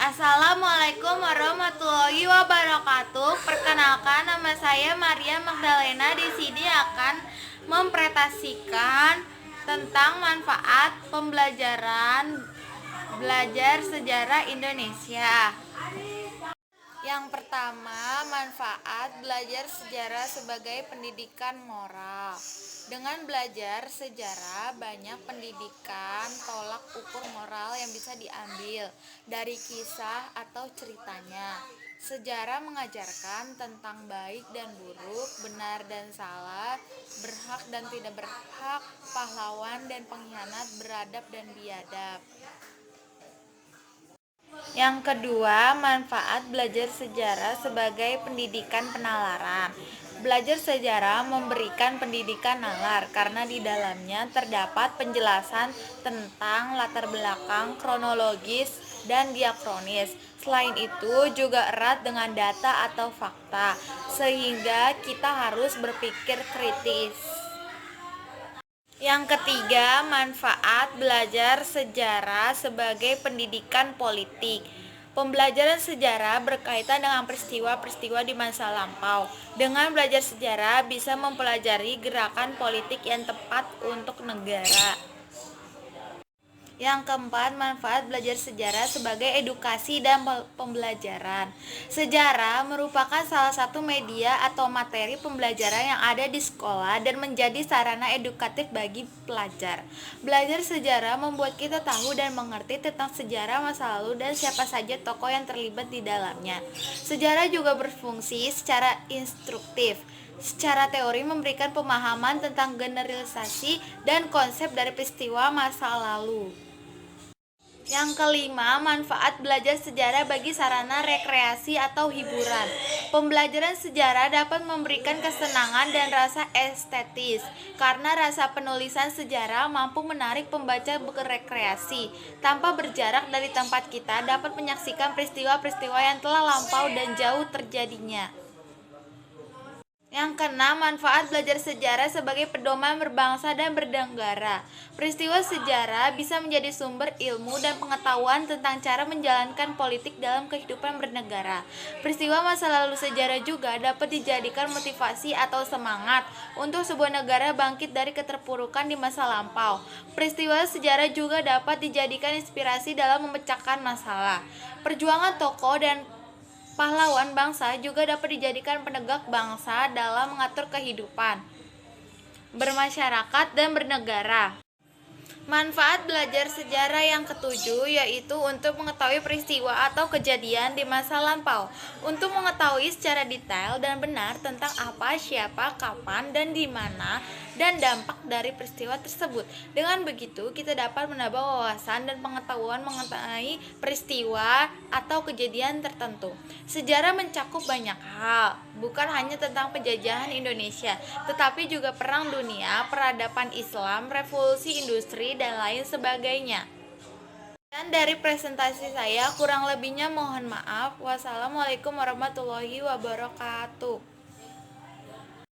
Assalamualaikum warahmatullahi wabarakatuh. Perkenalkan, nama saya Maria Magdalena. Di sini akan mempresentasikan tentang manfaat pembelajaran belajar sejarah Indonesia. Yang pertama, manfaat belajar sejarah sebagai pendidikan moral. Dengan belajar sejarah, banyak pendidikan tolak ukur moral yang bisa diambil dari kisah atau ceritanya. Sejarah mengajarkan tentang baik dan buruk, benar dan salah, berhak dan tidak berhak, pahlawan dan pengkhianat, beradab dan biadab. Yang kedua, manfaat belajar sejarah sebagai pendidikan penalaran. Belajar sejarah memberikan pendidikan nalar karena di dalamnya terdapat penjelasan tentang latar belakang kronologis dan diakronis. Selain itu juga erat dengan data atau fakta, sehingga kita harus berpikir kritis. Yang ketiga, manfaat belajar sejarah sebagai pendidikan politik. Pembelajaran sejarah berkaitan dengan peristiwa-peristiwa di masa lampau. Dengan belajar sejarah bisa mempelajari gerakan politik yang tepat untuk negara. Yang keempat, manfaat belajar sejarah sebagai edukasi dan pembelajaran. Sejarah merupakan salah satu media atau materi pembelajaran yang ada di sekolah dan menjadi sarana edukatif bagi pelajar. Belajar sejarah membuat kita tahu dan mengerti tentang sejarah masa lalu dan siapa saja tokoh yang terlibat di dalamnya. Sejarah juga berfungsi secara instruktif. Secara teori memberikan pemahaman tentang generalisasi dan konsep dari peristiwa masa lalu. Yang kelima, manfaat belajar sejarah bagi sarana rekreasi atau hiburan. Pembelajaran sejarah dapat memberikan kesenangan dan rasa estetis, karena rasa penulisan sejarah mampu menarik pembaca berrekreasi. Tanpa berjarak dari tempat kita dapat menyaksikan peristiwa-peristiwa yang telah lampau dan jauh terjadinya. Yang keenam, manfaat belajar sejarah sebagai pedoman berbangsa dan bernegara. Peristiwa sejarah bisa menjadi sumber ilmu dan pengetahuan tentang cara menjalankan politik dalam kehidupan bernegara. Peristiwa masa lalu sejarah juga dapat dijadikan motivasi atau semangat untuk sebuah negara bangkit dari keterpurukan di masa lampau. Peristiwa sejarah juga dapat dijadikan inspirasi dalam memecahkan masalah. Perjuangan tokoh dan pahlawan bangsa juga dapat dijadikan penegak bangsa dalam mengatur kehidupan bermasyarakat dan bernegara. Manfaat belajar sejarah yang ketujuh yaitu untuk mengetahui peristiwa atau kejadian di masa lampau, untuk mengetahui secara detail dan benar tentang apa, siapa, kapan, dan di mana, dan dampak dari peristiwa tersebut. Dengan begitu, kita dapat menambah wawasan dan pengetahuan mengenai peristiwa atau kejadian tertentu. Sejarah mencakup banyak hal, bukan hanya tentang penjajahan Indonesia, tetapi juga perang dunia, peradaban Islam, revolusi industri, dan lain sebagainya. Dan dari presentasi saya, kurang lebihnya mohon maaf. Wassalamualaikum warahmatullahi wabarakatuh.